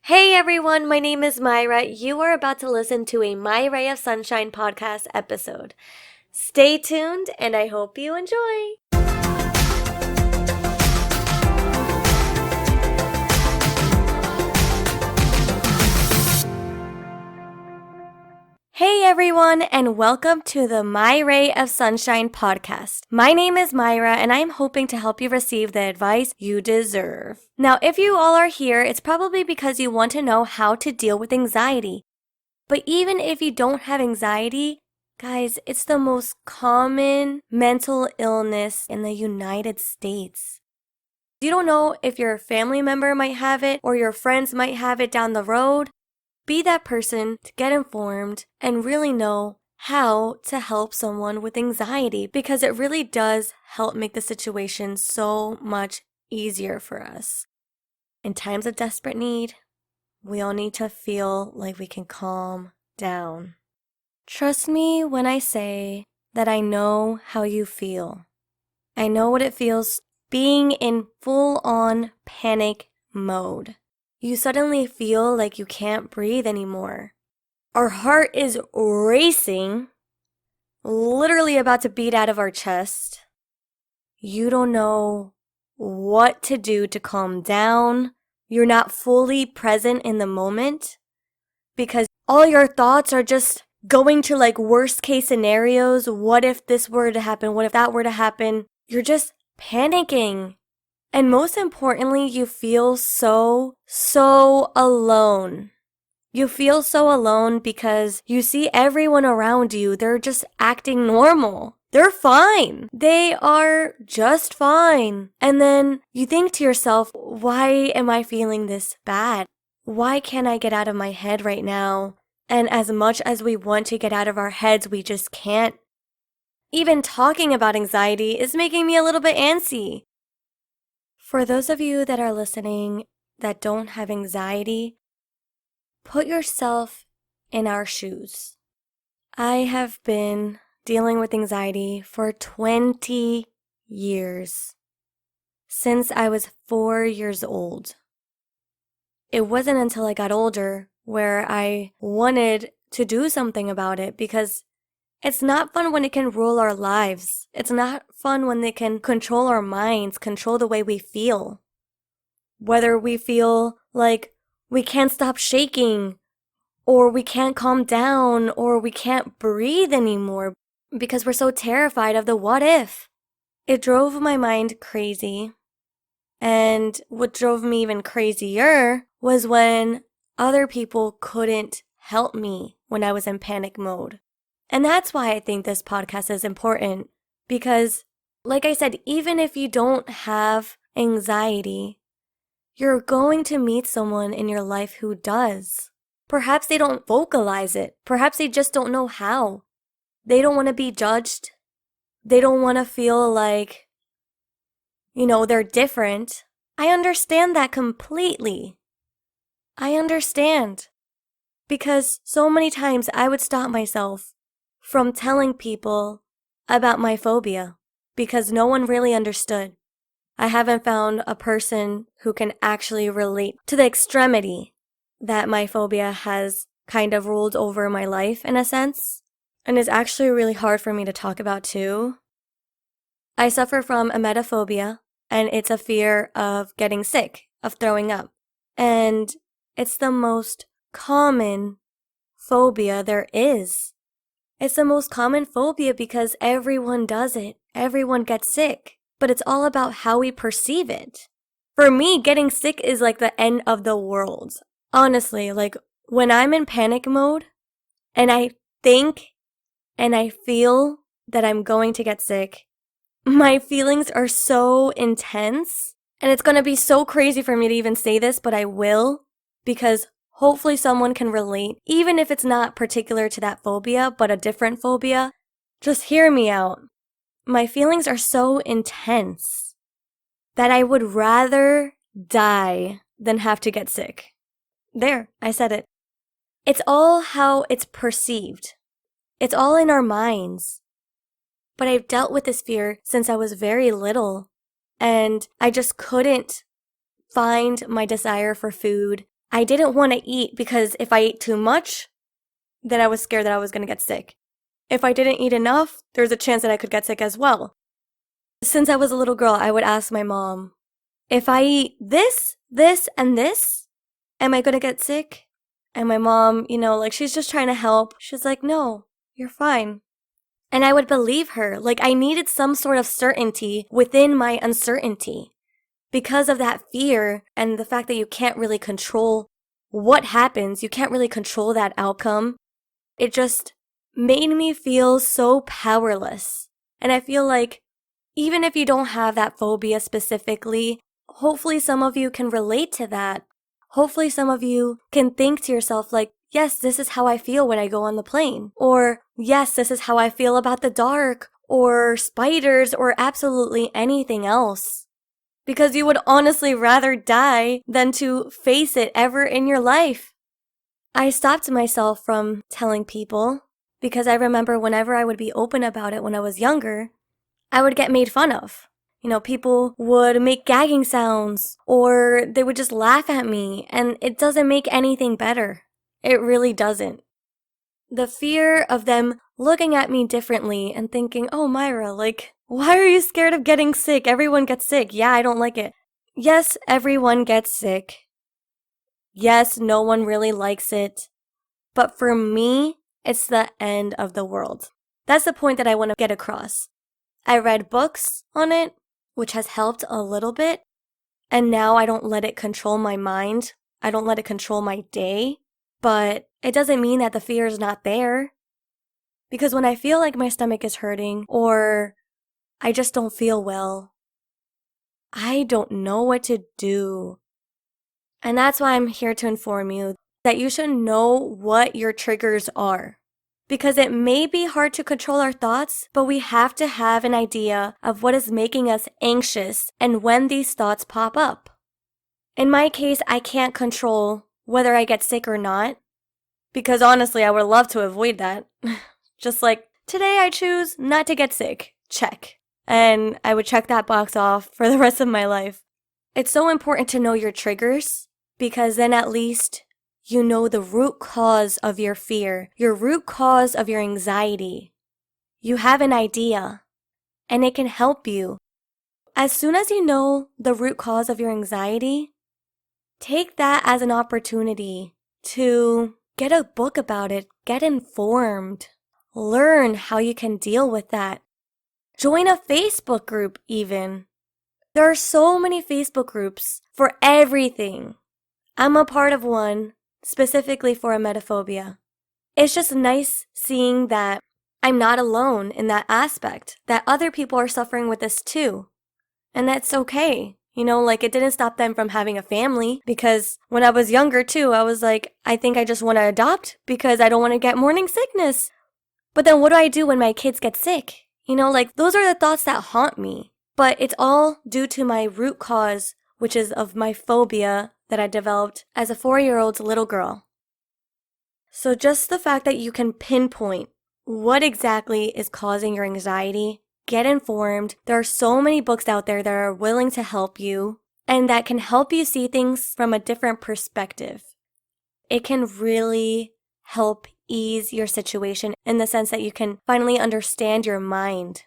Hey everyone, my name is Mayra. You are about to listen to a My Ray of Sunshine podcast episode. Stay tuned and I hope you enjoy. Hey everyone, and welcome to the My Ray of Sunshine podcast. My name is Mayra, and I'm hoping to help you receive the advice you deserve. Now, if you all are here, it's probably because you want to know how to deal with anxiety. But even if you don't have anxiety, guys, it's the most common mental illness in the United States. You don't know if your family member might have it or your friends might have it down the road. Be that person to get informed and really know how to help someone with anxiety, because it really does help make the situation so much easier for us. In times of desperate need, we all need to feel like we can calm down. Trust me when I say that I know how you feel. I know what it feels being in full-on panic mode. You suddenly feel like you can't breathe anymore. Our heart is racing, literally about to beat out of our chest. You don't know what to do to calm down. You're not fully present in the moment because all your thoughts are just going to like worst case scenarios. What if this were to happen? What if that were to happen? You're just panicking. And most importantly, you feel so alone. You feel so alone because you see everyone around you, they're just acting normal. They're fine. They are just fine. And then you think to yourself, why am I feeling this bad? Why can't I get out of my head right now? And as much as we want to get out of our heads, we just can't. Even talking about anxiety is making me a little bit antsy. For those of you that are listening that don't have anxiety, put yourself in our shoes. I have been dealing with anxiety for 20 years, since I was 4 years old. It wasn't until I got older where I wanted to do something about it, because it's not fun when it can rule our lives. It's not fun when it can control our minds, control the way we feel. Whether we feel like we can't stop shaking, or we can't calm down, or we can't breathe anymore because we're so terrified of the what if. It drove my mind crazy. And what drove me even crazier was when other people couldn't help me when I was in panic mode. And that's why I think this podcast is important, because, like I said, even if you don't have anxiety, you're going to meet someone in your life who does. Perhaps they don't vocalize it. Perhaps they just don't know how. They don't want to be judged. They don't want to feel like, they're different. I understand that completely. I understand. Because so many times I would stop myself from telling people about my phobia because no one really understood. I haven't found a person who can actually relate to the extremity that my phobia has kind of ruled over my life in a sense, and is actually really hard for me to talk about too. I suffer from emetophobia, and it's a fear of getting sick, of throwing up, and it's the most common phobia there is. It's the most common phobia because everyone does it. Everyone gets sick. But it's all about how we perceive it. For me, getting sick is like the end of the world. Honestly, like when I'm in panic mode and I think and I feel that I'm going to get sick, my feelings are so intense. And it's going to be so crazy for me to even say this, but I will, because hopefully someone can relate, even if it's not particular to that phobia, but a different phobia. Just hear me out. My feelings are so intense that I would rather die than have to get sick. There, I said it. It's all how it's perceived. It's all in our minds. But I've dealt with this fear since I was very little, and I just couldn't find my desire for food. I didn't want to eat because if I ate too much, then I was scared that I was going to get sick. If I didn't eat enough, there's a chance that I could get sick as well. Since I was a little girl, I would ask my mom, if I eat this, this, and this, am I going to get sick? And my mom, she's just trying to help. She's like, no, you're fine. And I would believe her. I needed some sort of certainty within my uncertainty. Because of that fear and the fact that you can't really control what happens, you can't really control that outcome, it just made me feel so powerless. And I feel like even if you don't have that phobia specifically, hopefully some of you can relate to that. Hopefully some of you can think to yourself yes, this is how I feel when I go on the plane. Or yes, this is how I feel about the dark or spiders or absolutely anything else. Because you would honestly rather die than to face it ever in your life. I stopped myself from telling people because I remember whenever I would be open about it when I was younger, I would get made fun of. People would make gagging sounds or they would just laugh at me, and it doesn't make anything better. It really doesn't. The fear of them looking at me differently and thinking, oh, Mayra, why are you scared of getting sick? Everyone gets sick. Yeah, I don't like it. Yes, everyone gets sick. Yes, no one really likes it. But for me, it's the end of the world. That's the point that I want to get across. I read books on it, which has helped a little bit. And now I don't let it control my mind. I don't let it control my day. But it doesn't mean that the fear is not there. Because when I feel like my stomach is hurting or I just don't feel well, I don't know what to do. And that's why I'm here to inform you that you should know what your triggers are. Because it may be hard to control our thoughts, but we have to have an idea of what is making us anxious and when these thoughts pop up. In my case, I can't control whether I get sick or not. Because honestly, I would love to avoid that. Just like, today I choose not to get sick. Check. And I would check that box off for the rest of my life. It's so important to know your triggers because then at least you know the root cause of your fear, your root cause of your anxiety. You have an idea and it can help you. As soon as you know the root cause of your anxiety, take that as an opportunity to get a book about it, get informed, learn how you can deal with that. Join a Facebook group even. There are so many Facebook groups for everything. I'm a part of one specifically for emetophobia. It's just nice seeing that I'm not alone in that aspect, that other people are suffering with this too. And that's okay. It didn't stop them from having a family because when I was younger too, I was like, I think I just want to adopt because I don't want to get morning sickness. But then what do I do when my kids get sick? Those are the thoughts that haunt me. But it's all due to my root cause, which is of my phobia that I developed as a 4-year-old little girl. So just the fact that you can pinpoint what exactly is causing your anxiety, get informed. There are so many books out there that are willing to help you and that can help you see things from a different perspective. It can really help ease your situation in the sense that you can finally understand your mind.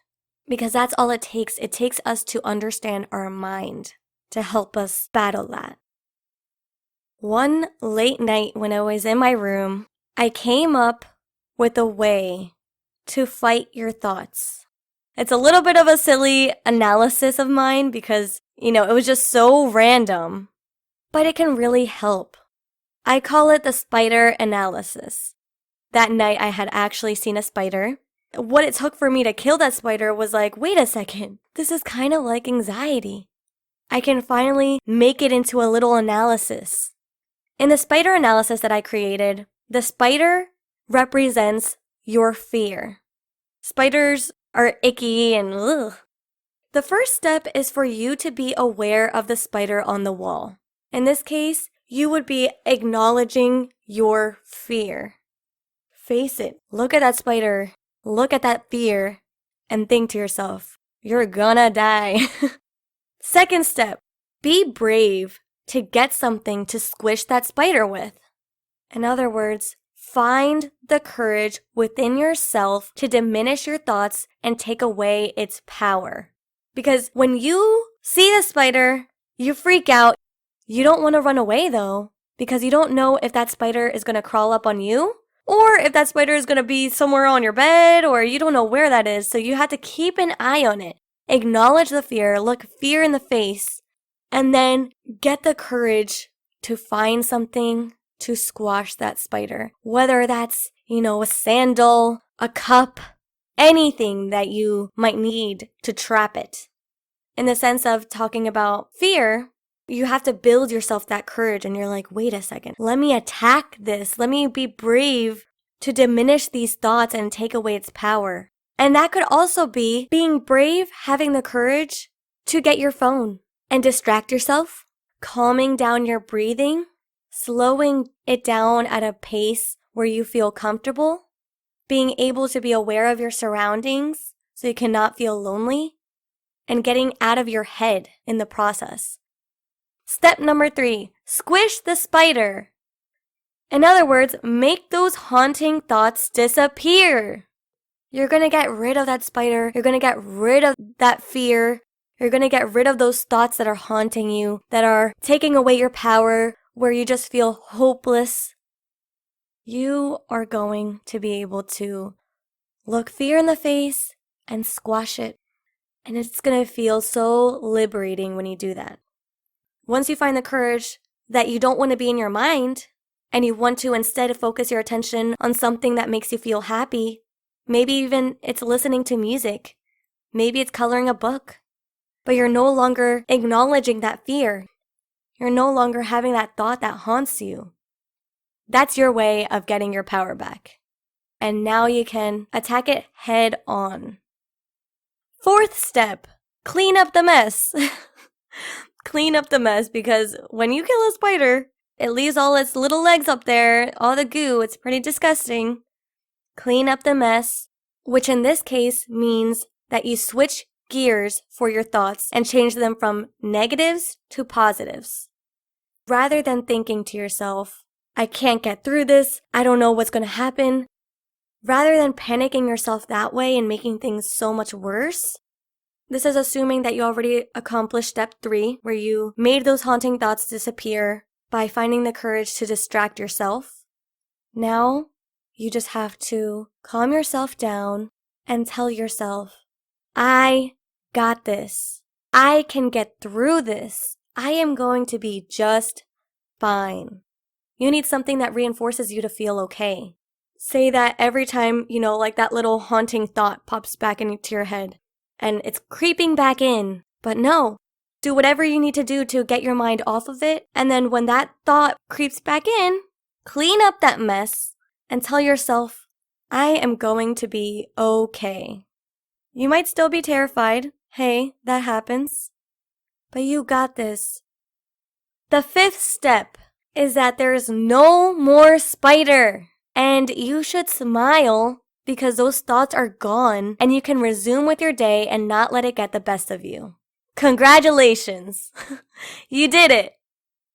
Because that's all it takes. It takes us to understand our mind to help us battle that. One late night when I was in my room, I came up with a way to fight your thoughts. It's a little bit of a silly analysis of mine because, it was just so random. But it can really help. I call it the spider analysis. That night I had actually seen a spider. What it took for me to kill that spider was wait a second, this is kind of like anxiety. I can finally make it into a little analysis. In the spider analysis that I created, the spider represents your fear. Spiders are icky and ugh. The first step is for you to be aware of the spider on the wall. In this case, you would be acknowledging your fear. Face it. Look at that spider. Look at that fear. And think to yourself, you're gonna die. Second step, be brave. to get something to squish that spider with. In other words, find the courage within yourself to diminish your thoughts and take away its power. Because when you see the spider, you freak out. You don't want to run away though, because you don't know if that spider is going to crawl up on you, or if that spider is going to be somewhere on your bed, or you don't know where that is. So you have to keep an eye on it. Acknowledge the fear, look fear in the face, and then get the courage to find something to squash that spider. Whether that's, a sandal, a cup, anything that you might need to trap it. In the sense of talking about fear, you have to build yourself that courage and you're like, wait a second, let me attack this. Let me be brave to diminish these thoughts and take away its power. And that could also be being brave, having the courage to get your phone and distract yourself, calming down your breathing, slowing it down at a pace where you feel comfortable, being able to be aware of your surroundings so you cannot feel lonely, and getting out of your head in the process. Step number 3, squish the spider. In other words, make those haunting thoughts disappear. You're going to get rid of that spider. You're going to get rid of that fear. You're going to get rid of those thoughts that are haunting you, that are taking away your power, where you just feel hopeless. You are going to be able to look fear in the face and squash it. And it's going to feel so liberating when you do that. Once you find the courage that you don't want to be in your mind, and you want to instead focus your attention on something that makes you feel happy, maybe even it's listening to music, maybe it's coloring a book, but you're no longer acknowledging that fear. You're no longer having that thought that haunts you. That's your way of getting your power back. And now you can attack it head on. 4th step, clean up the mess. Clean up the mess, because when you kill a spider, it leaves all its little legs up there, all the goo. It's pretty disgusting. Clean up the mess, which in this case means that you switch gears for your thoughts and change them from negatives to positives. Rather than thinking to yourself, I can't get through this, I don't know what's going to happen. Rather than panicking yourself that way and making things so much worse, this is assuming that you already accomplished step 3, where you made those haunting thoughts disappear by finding the courage to distract yourself. Now, you just have to calm yourself down and tell yourself, I got this. I can get through this. I am going to be just fine. You need something that reinforces you to feel okay. Say that every time, like that little haunting thought pops back into your head and it's creeping back in. But no, do whatever you need to do to get your mind off of it. And then when that thought creeps back in, clean up that mess and tell yourself, I am going to be okay. You might still be terrified. Hey, that happens. But you got this. The 5th step is that there is no more spider. And you should smile because those thoughts are gone and you can resume with your day and not let it get the best of you. Congratulations! You did it!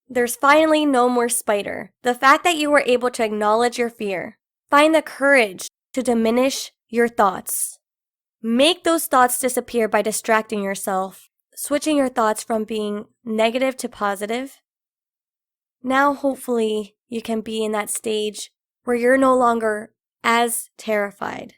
There's finally no more spider. The fact that you were able to acknowledge your fear, find the courage to diminish your thoughts. Make those thoughts disappear by distracting yourself, switching your thoughts from being negative to positive. Now hopefully you can be in that stage where you're no longer as terrified.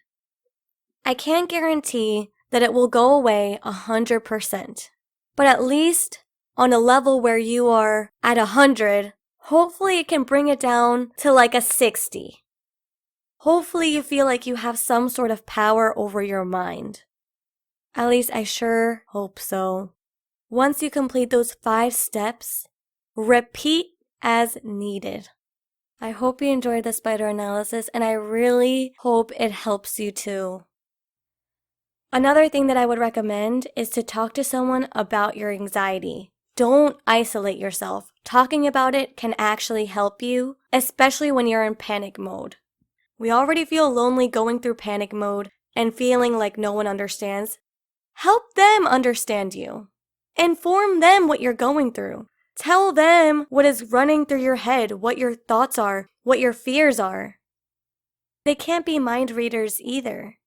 I can't guarantee that it will go away 100%, but at least on a level where you are at 100, hopefully it can bring it down to like a 60. Hopefully you feel like you have some sort of power over your mind. At least I sure hope so. Once you complete those 5 steps, repeat as needed. I hope you enjoyed the spider analysis, and I really hope it helps you too. Another thing that I would recommend is to talk to someone about your anxiety. Don't isolate yourself. Talking about it can actually help you, especially when you're in panic mode. We already feel lonely going through panic mode and feeling like no one understands. Help them understand you. Inform them what you're going through. Tell them what is running through your head, what your thoughts are, what your fears are. They can't be mind readers either.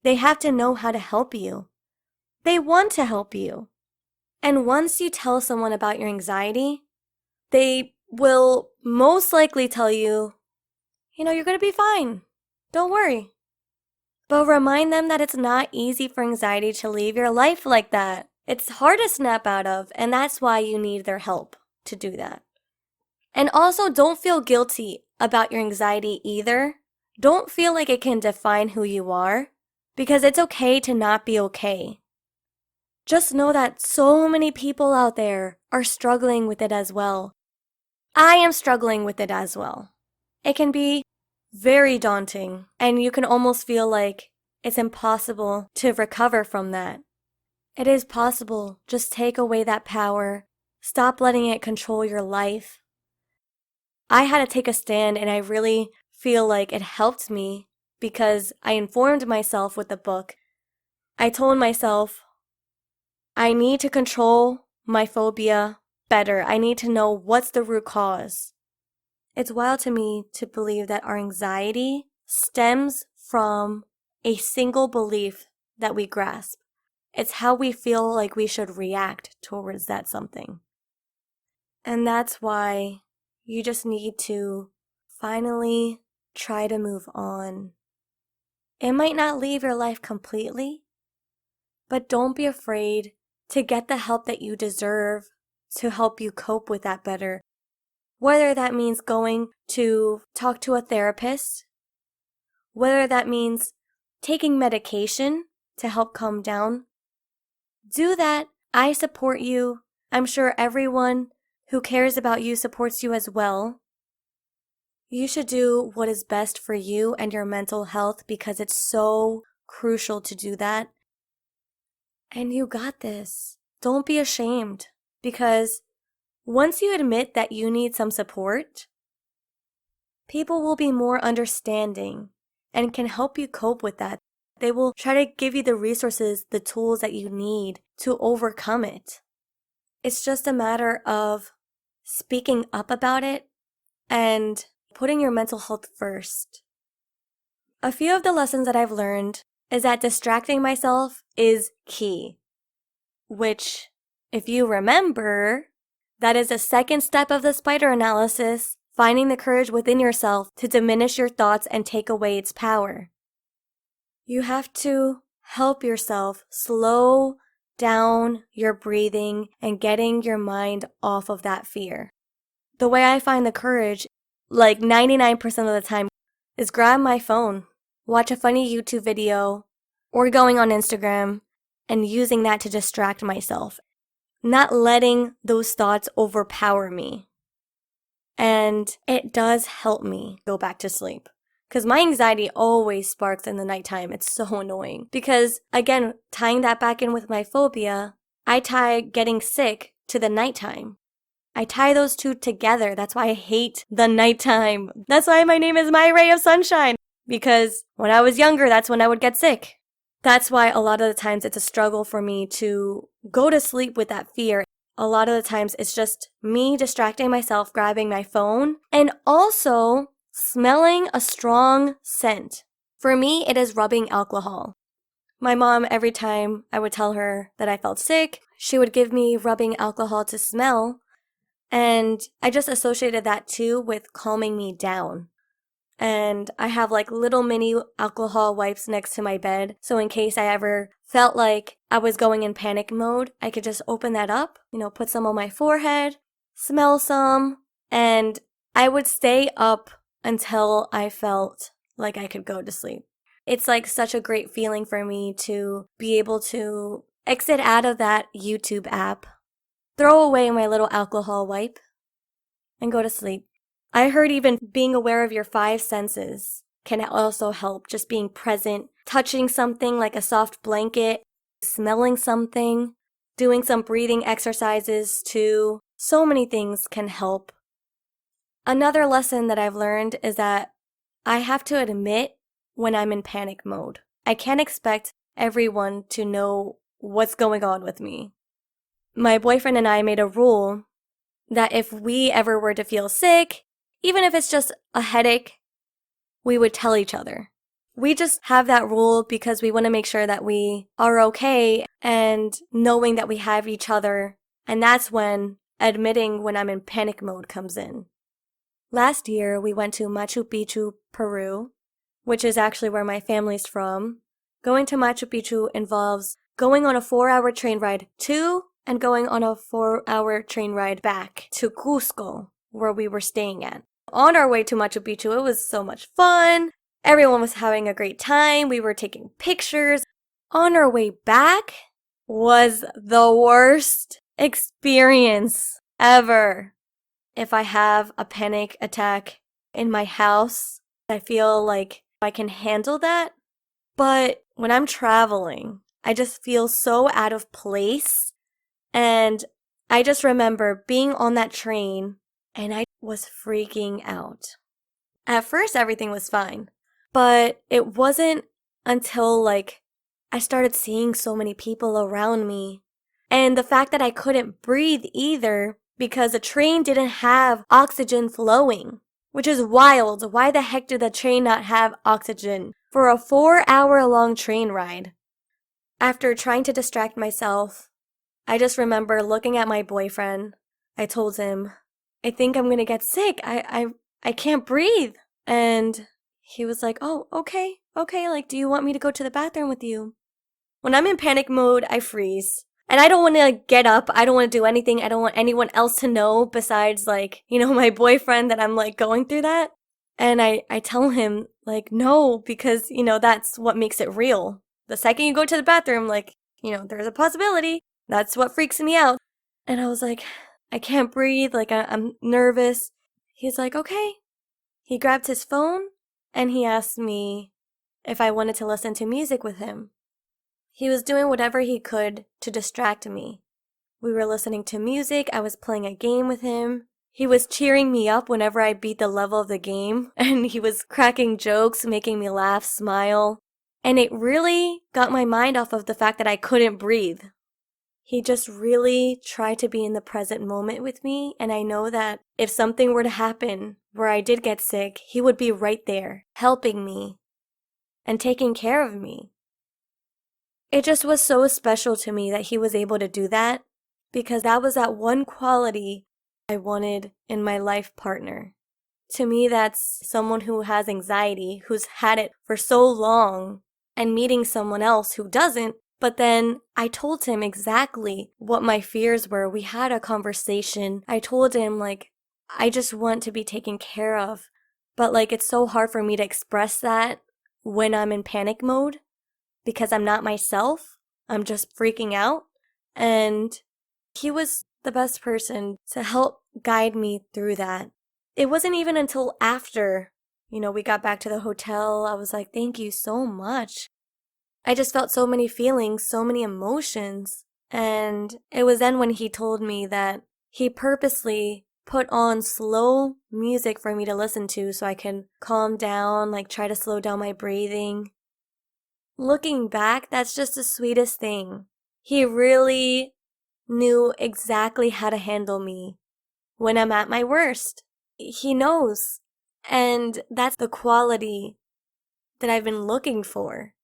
They have to know how to help you. They want to help you. And once you tell someone about your anxiety, they will most likely tell you, you're going to be fine. Don't worry. But remind them that it's not easy for anxiety to leave your life like that. It's hard to snap out of, and that's why you need their help to do that. And also, don't feel guilty about your anxiety either. Don't feel like it can define who you are, because it's okay to not be okay. Just know that so many people out there are struggling with it as well. I am struggling with it as well. It can be very daunting, and you can almost feel like it's impossible to recover from that. It is possible. Just take away that power. Stop letting it control your life. I had to take a stand, and I really feel like it helped me because I informed myself with the book. I told myself, I need to control my phobia better. I need to know what's the root cause. It's wild to me to believe that our anxiety stems from a single belief that we grasp. It's how we feel like we should react towards that something. And that's why you just need to finally try to move on. It might not leave your life completely, but don't be afraid to get the help that you deserve to help you cope with that better. Whether that means going to talk to a therapist, whether that means taking medication to help calm down, do that. I support you. I'm sure everyone who cares about you supports you as well. You should do what is best for you and your mental health because it's so crucial to do that. And you got this. Don't be ashamed because once you admit that you need some support, people will be more understanding and can help you cope with that. They will try to give you the resources, the tools that you need to overcome it. It's just a matter of speaking up about it and putting your mental health first. A few of the lessons that I've learned is that distracting myself is key, which, if you remember, that is the second step of the spider analysis, finding the courage within yourself to diminish your thoughts and take away its power. You have to help yourself slow down your breathing and getting your mind off of that fear. The way I find the courage, like 99% of the time, is grab my phone, watch a funny YouTube video, or going on Instagram and using that to distract myself, not letting those thoughts overpower me. And it does help me go back to sleep. Because my anxiety always sparks in the nighttime. It's so annoying. Because, again, tying that back in with my phobia, I tie getting sick to the nighttime. I tie those two together. That's why I hate the nighttime. That's why my name is My Ray of Sunshine. Because when I was younger, that's when I would get sick. That's why a lot of the times it's a struggle for me to go to sleep with that fear. A lot of the times it's just me distracting myself, grabbing my phone, and also smelling a strong scent. For me, it is rubbing alcohol. My mom, every time I would tell her that I felt sick, she would give me rubbing alcohol to smell. And I just associated that too with calming me down. And I have like little mini alcohol wipes next to my bed. So in case I ever felt like I was going in panic mode, I could just open that up, put some on my forehead, smell some, and I would stay up until I felt like I could go to sleep. It's like such a great feeling for me to be able to exit out of that YouTube app, throw away my little alcohol wipe, and go to sleep. I heard even being aware of your 5 senses can also help, just being present, touching something like a soft blanket, smelling something, doing some breathing exercises too. So many things can help. Another lesson that I've learned is that I have to admit when I'm in panic mode. I can't expect everyone to know what's going on with me. My boyfriend and I made a rule that if we ever were to feel sick, even if it's just a headache, we would tell each other. We just have that rule because we want to make sure that we are okay and knowing that we have each other. And that's when admitting when I'm in panic mode comes in. Last year, we went to Machu Picchu, Peru, which is actually where my family's from. Going to Machu Picchu involves going on a 4-hour train ride to and going on a 4-hour train ride back to Cusco, where we were staying at. On our way to Machu Picchu, it was so much fun. Everyone was having a great time. We were taking pictures. On our way back was the worst experience ever. If I have a panic attack in my house, I feel like I can handle that. But when I'm traveling, I just feel so out of place. And I just remember being on that train and I was freaking out. At first, everything was fine. But it wasn't until I started seeing so many people around me. And the fact that I couldn't breathe either because the train didn't have oxygen flowing, which is wild. Why the heck did the train not have oxygen for a 4-hour-long train ride? After trying to distract myself, I just remember looking at my boyfriend. I told him, I think I'm gonna get sick. I can't breathe. And he was like, oh, okay, do you want me to go to the bathroom with you? When I'm in panic mode, I freeze. And I don't want to get up. I don't want to do anything. I don't want anyone else to know besides my boyfriend that I'm going through that. And I tell him no, because, that's what makes it real. The second you go to the bathroom, there's a possibility. That's what freaks me out. And I was like, I can't breathe. I'm nervous. He's like, okay. He grabbed his phone and he asked me if I wanted to listen to music with him. He was doing whatever he could to distract me. We were listening to music. I was playing a game with him. He was cheering me up whenever I beat the level of the game, and he was cracking jokes, making me laugh, smile. And it really got my mind off of the fact that I couldn't breathe. He just really tried to be in the present moment with me, and I know that if something were to happen where I did get sick, he would be right there, helping me and taking care of me. It just was so special to me that he was able to do that, because that was that one quality I wanted in my life partner. To me, that's someone who has anxiety, who's had it for so long, and meeting someone else who doesn't. But then I told him exactly what my fears were. We had a conversation. I told him, I just want to be taken care of. But, it's so hard for me to express that when I'm in panic mode because I'm not myself. I'm just freaking out. And he was the best person to help guide me through that. It wasn't even until after, we got back to the hotel, I was like, thank you so much. I just felt so many feelings, so many emotions. And it was then when he told me that he purposely put on slow music for me to listen to so I can calm down, try to slow down my breathing. Looking back, that's just the sweetest thing. He really knew exactly how to handle me when I'm at my worst. He knows. And that's the quality that I've been looking for.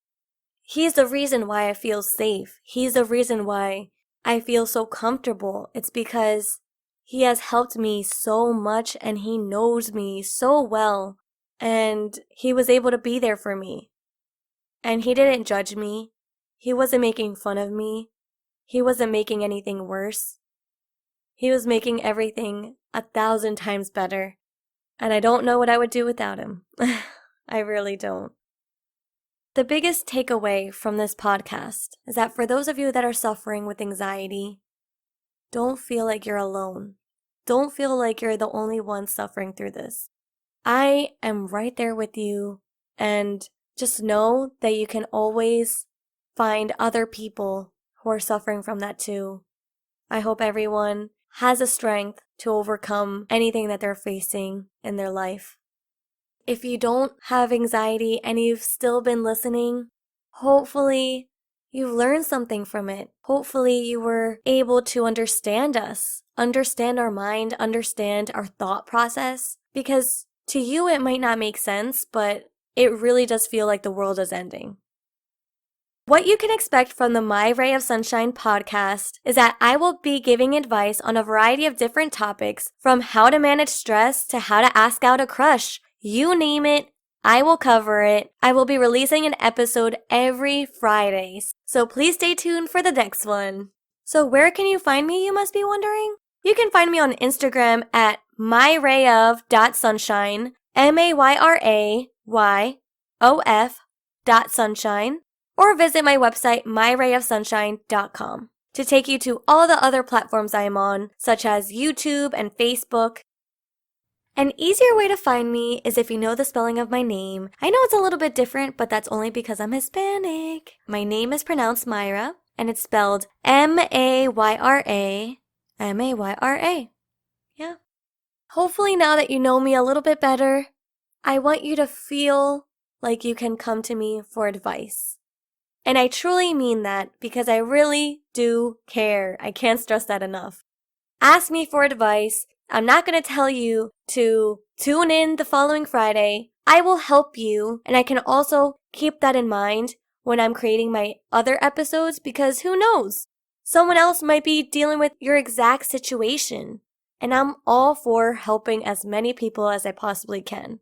He's the reason why I feel safe. He's the reason why I feel so comfortable. It's because he has helped me so much and he knows me so well. And he was able to be there for me. And he didn't judge me. He wasn't making fun of me. He wasn't making anything worse. He was making everything 1,000 times better. And I don't know what I would do without him. I really don't. The biggest takeaway from this podcast is that for those of you that are suffering with anxiety, don't feel like you're alone. Don't feel like you're the only one suffering through this. I am right there with you, and just know that you can always find other people who are suffering from that too. I hope everyone has the strength to overcome anything that they're facing in their life. If you don't have anxiety and you've still been listening, hopefully You learned something from it. Hopefully you were able to understand us, understand our mind, understand our thought process. Because to you it might not make sense, but it really does feel like the world is ending. What you can expect from the My Ray of Sunshine podcast is that I will be giving advice on a variety of different topics, from how to manage stress to how to ask out a crush. You name it, I will cover it. I will be releasing an episode every Friday, so please stay tuned for the next one. So where can you find me, you must be wondering? You can find me on Instagram at myrayof.sunshine, MAYRAYOF.sunshine, or visit my website myrayofsunshine.com to take you to all the other platforms I am on, such as YouTube and Facebook. An easier way to find me is if you know the spelling of my name. I know it's a little bit different, but that's only because I'm Hispanic. My name is pronounced Mayra, and it's spelled Mayra, Mayra. Yeah. Hopefully now that you know me a little bit better, I want you to feel like you can come to me for advice. And I truly mean that because I really do care. I can't stress that enough. Ask me for advice. I'm not going to tell you to tune in the following Friday. I will help you, and I can also keep that in mind when I'm creating my other episodes, because who knows? Someone else might be dealing with your exact situation, and I'm all for helping as many people as I possibly can.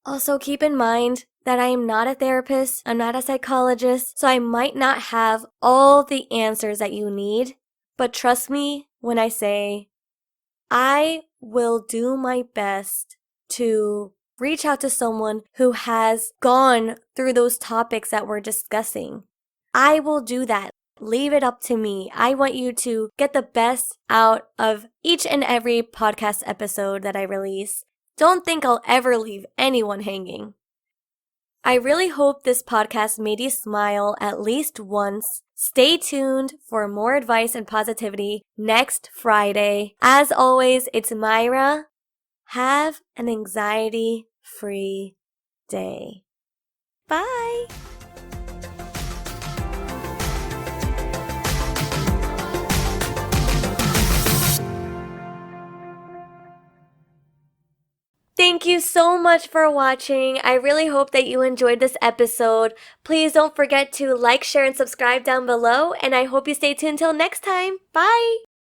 Also, keep in mind that I am not a therapist, I'm not a psychologist, so I might not have all the answers that you need, but trust me when I say I will do my best to reach out to someone who has gone through those topics that we're discussing. I will do that. Leave it up to me. I want you to get the best out of each and every podcast episode that I release. Don't think I'll ever leave anyone hanging. I really hope this podcast made you smile at least once. Stay tuned for more advice and positivity next Friday. As always, it's Mayra. Have an anxiety-free day. Bye! Thank you so much for watching. I really hope that you enjoyed this episode. Please don't forget to like, share, and subscribe down below, and I hope you stay tuned till next time. Bye!